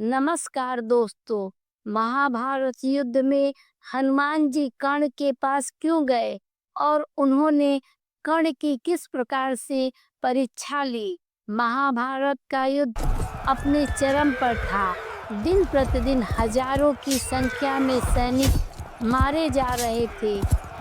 नमस्कार दोस्तों। महाभारत युद्ध में हनुमान जी कर्ण के पास क्यों गए और उन्होंने कर्ण की किस प्रकार से परीक्षा ली। महाभारत का युद्ध अपने चरम पर था। दिन प्रतिदिन हजारों की संख्या में सैनिक मारे जा रहे थे।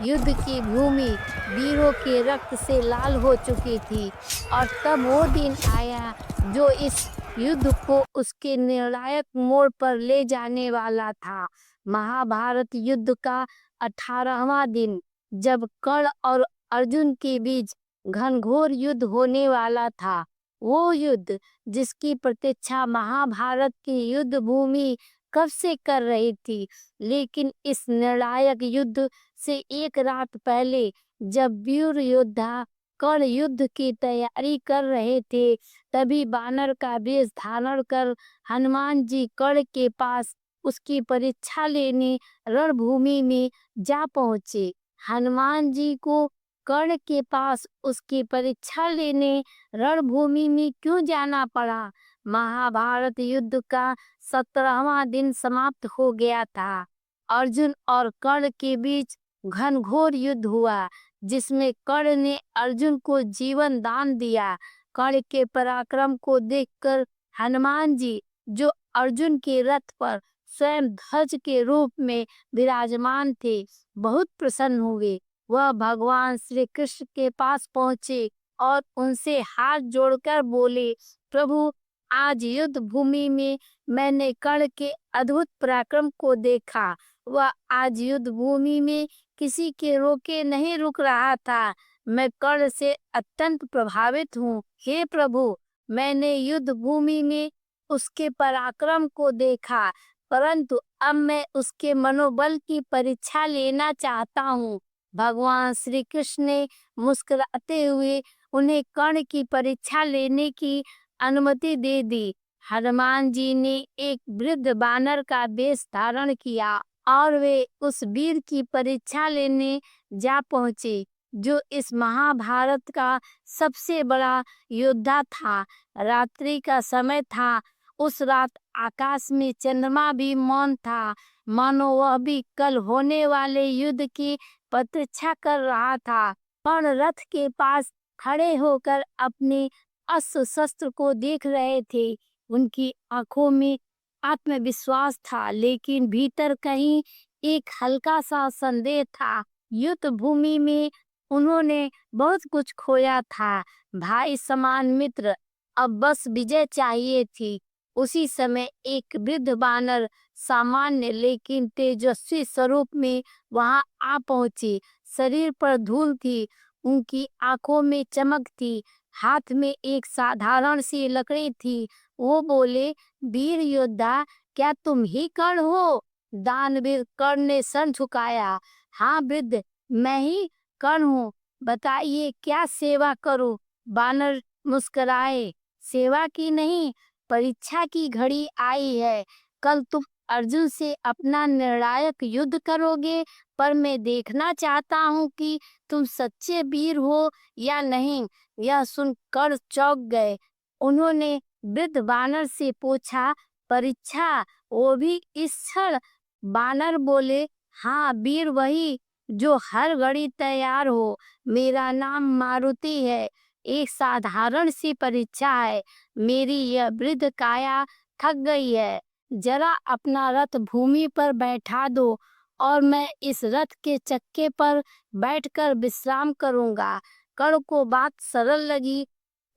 युद्ध की भूमि वीरों के रक्त से लाल हो चुकी थी और तब वो दिन आया जो इस युद्ध को उसके निर्णायक मोड़ पर ले जाने वाला था। महाभारत युद्ध का 18वां दिन, जब कर्ण और अर्जुन के बीच घनघोर युद्ध होने वाला था। वो युद्ध जिसकी प्रतीक्षा महाभारत की युद्ध भूमि कब से कर रही थी, लेकिन इस निर्णायक युद्ध से एक रात पहले, जब वीर योद्धा कर्ण युद्ध की तैयारी कर रहे थे, तभी बानर का वेश धारण कर हनुमान जी कर्ण के पास उसकी परीक्षा लेने रणभूमि में जा पहुंचे। हनुमान जी को कर्ण के पास उसकी परीक्षा लेने रणभूमि में क्यों जाना पड़ा? महाभारत युद्ध का 17वां दिन समाप्त हो गया था। अर्जुन और कर्ण के बीच घनघोर युद्ध हुआ, जिसमें कर्ण ने अर्जुन को जीवन दान दिया। कर्ण के पराक्रम को देखकर हनुमान जी, जो अर्जुन के रथ पर स्वयं ध्वज के रूप में विराजमान थे, बहुत प्रसन्न हुए। वह भगवान श्री कृष्ण के पास पहुंचे और उनसे हाथ जोड़कर बोले, प्रभु, आज युद्ध भूमि में मैंने कर्ण के अद्भुत पराक्रम को देखा। वह आज युद्ध भूमि में किसी के रोके नहीं रुक रहा था। मैं कर्ण से अत्यंत प्रभावित हूँ। हे प्रभु, मैंने युद्ध भूमि में उसके पराक्रम को देखा, परंतु अब मैं उसके मनोबल की परीक्षा लेना चाहता हूँ। भगवान श्री कृष्ण ने मुस्कुराते हुए उन्हें कर्ण की परीक्षा लेने की अनुमति दे दी। हनुमान जी ने एक वृद्ध बानर का वेश धारण किया और वे उस वीर की परीक्षा लेने जा पहुंचे, जो इस महाभारत का सबसे बड़ा योद्धा था। रात्रि का समय था। उस रात आकाश में चंद्रमा भी मौन था, मानो वह भी कल होने वाले युद्ध की प्रतीक्षा कर रहा था। कर्ण रथ के पास खड़े होकर अपने अस्त्र शस्त्र को देख रहे थे। उनकी आंखों में आत्मविश्वास था, लेकिन भीतर कहीं एक हल्का सा संदेह था। युद्ध भूमि में उन्होंने बहुत कुछ खोया था, भाई समान मित्र, अब बस विजय चाहिए थी। उसी समय एक वृद्ध बानर सामान्य लेकिन तेजस्वी स्वरूप में वहां आ पहुंचे। शरीर पर धूल थी, उनकी आंखों में चमक थी, हाथ में एक साधारण सी लकड़ी थी। वो बोले, वीर योद्धा, क्या तुम ही कर्ण हो? दानवीर कर्ण ने सर झुकाया। हाँ वृद्ध, मैं ही कर्ण हूँ, बताइए क्या सेवा करूं? बानर मुस्कुराए, सेवा की नहीं, परीक्षा की घड़ी आई है। कल तुम अर्जुन से अपना निर्णायक युद्ध करोगे, पर मैं देखना चाहता हूँ कि तुम सच्चे वीर हो या नहीं। यह सुन कर चौंक गए। उन्होंने वृद्ध बानर से पूछा, परीक्षा, वो भी इस क्षण? बानर बोले, हाँ वीर वही, जो हर घड़ी तैयार हो। मेरा नाम मारुति है। एक साधारण सी परीक्षा है। मेरी यह वृद्ध काया थक गई है। जरा अपना रथ भूमि पर बैठा दो और मैं इस रथ के चक्के पर बैठकर विश्राम करूंगा। कर्ण को बात सरल लगी।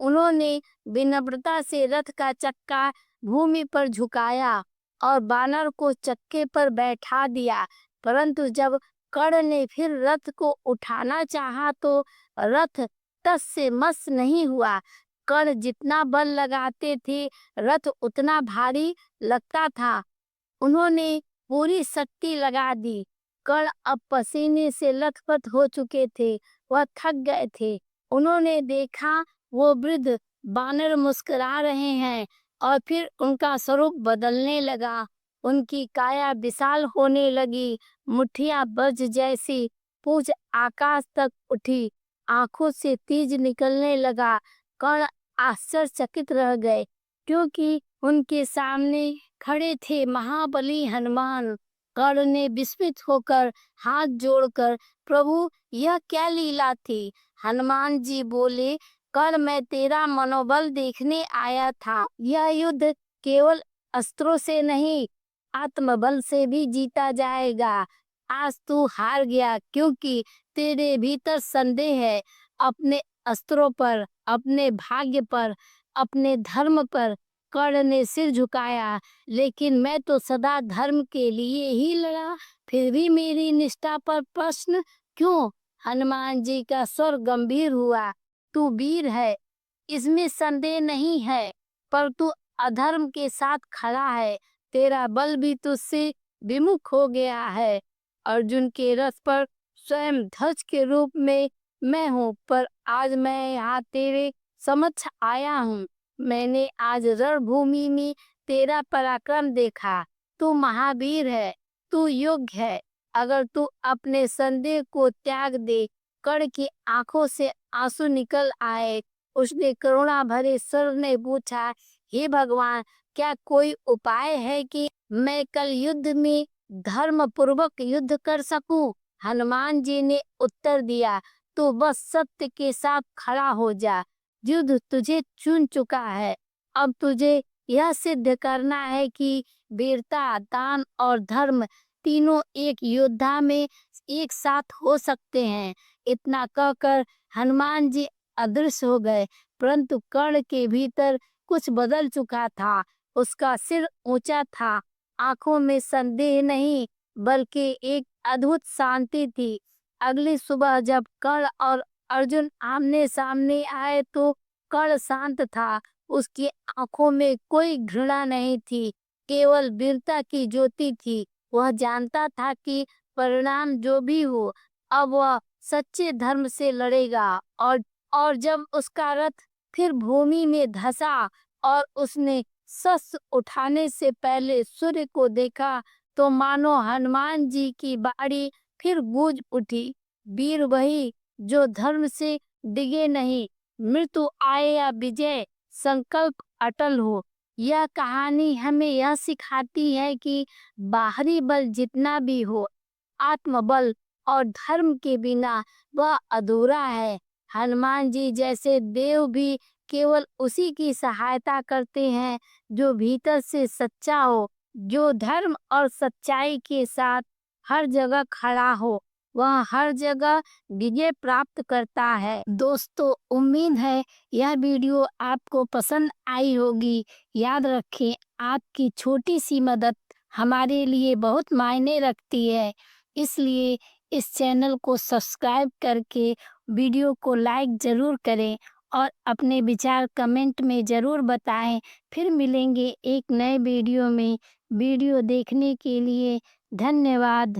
उन्होंने विनम्रता से रथ का चक्का भूमि पर झुकाया और बानर को चक्के पर बैठा दिया। परंतु जब कर्ण ने फिर रथ को उठाना चाहा तो रथ टस से मस नहीं हुआ। कर्ण जितना बल लगाते थे, रथ उतना भारी लगता था। उन्होंने पूरी शक्ति लगा दी। कर्ण अब पसीने से लथपथ हो चुके थे, वह थक गए थे। उन्होंने देखा वो वृद्ध बानर मुस्कुरा रहे हैं और फिर उनका स्वरूप बदलने लगा। उनकी काया विशाल होने लगी, मुठ्ठियां वज्र जैसी, पूंछ आकाश तक उठी, आंखों से तेज निकलने लगा। कर्ण आश्चर्यचकित रह गए, क्योंकि उनके सामने खड़े थे महाबली हनुमान। कर्ण ने विस्मित होकर हाथ जोड़कर, प्रभु यह क्या लीला थी? हनुमान जी बोले, कर्ण मैं तेरा मनोबल देखने आया था। यह युद्ध केवल अस्त्रों से नहीं, आत्मबल से भी जीता जाएगा। आज तू हार गया क्योंकि तेरे भीतर संदेह है, अपने अस्त्रों पर, अपने भाग्य पर, अपने धर्म पर। कर्ण ने सिर झुकाया, लेकिन मैं तो सदा धर्म के लिए ही लड़ा, फिर भी मेरी निष्ठा पर प्रश्न क्यों? हनुमान जी का स्वर गंभीर हुआ। तू वीर है, इसमें संदेह नहीं है, पर तू अधर्म के साथ खड़ा है। तेरा बल भी तुझसे विमुख हो गया है। अर्जुन के रथ पर स्वयं ध्वज के रूप में मैं हूँ, पर आज मैं यहाँ तेरे समक्ष आया हूँ। मैंने आज रणभूमि में तेरा पराक्रम देखा। तू महावीर है, तू योग्य है। अगर तू अपने संदेह को त्याग दे। कर्ण की आंखों से आंसू निकल आए। उसने करुणा भरे स्वर ने पूछा, हे भगवान, क्या कोई उपाय है कि मैं कल युद्ध में धर्म पूर्वक युद्ध कर सकूं? हनुमान जी ने उत्तर दिया, तू बस सत्य के साथ खड़ा हो जा। युद्ध तुझे चुन चुका है। अब तुझे यह सिद्ध करना है कि वीरता, दान और धर्म तीनों एक योद्धा में एक साथ हो सकते हैं। इतना कहकर हनुमान जी अदृश्य हो गए, परंतु कर्ण के भीतर कुछ बदल चुका था। उसका सिर ऊंचा था, आंखों में संदेह नहीं, बल्कि एक अद्भुत शांति थी। अगली सुबह जब कर्ण और अर्जुन आमने सामने आए तो कर्ण शांत था। उसकी आंखों में कोई घृणा नहीं थी, केवल वीरता की ज्योति थी। वह जानता था कि परिणाम जो भी हो, अब वह सच्चे धर्म से लड़ेगा। और जब उसका रथ फिर भूमि में धंसा और उसने शस्त्र उठाने से पहले सूर्य को देखा, तो मानो हनुमान जी की बाड़ी फिर गूंज उठी। वीर वही जो धर्म से डिगे नहीं, मृत्यु आए या विजय, संकल्प अटल हो। यह कहानी हमें यह सिखाती है कि बाहरी बल जितना भी हो, आत्मबल और धर्म के बिना वह अधूरा है। हनुमान जी जैसे देव भी केवल उसी की सहायता करते हैं जो भीतर से सच्चा हो, जो धर्म और सच्चाई के साथ हर जगह खड़ा हो, वह हर जगह विजय प्राप्त करता है। दोस्तों, उम्मीद है यह वीडियो आपको पसंद आई होगी। याद रखें, आपकी छोटी सी मदद हमारे लिए बहुत मायने रखती है। इसलिए इस चैनल को सब्सक्राइब करके वीडियो को लाइक ज़रूर करें और अपने विचार कमेंट में ज़रूर बताएं। फिर मिलेंगे एक नए वीडियो में। वीडियो देखने के लिए धन्यवाद।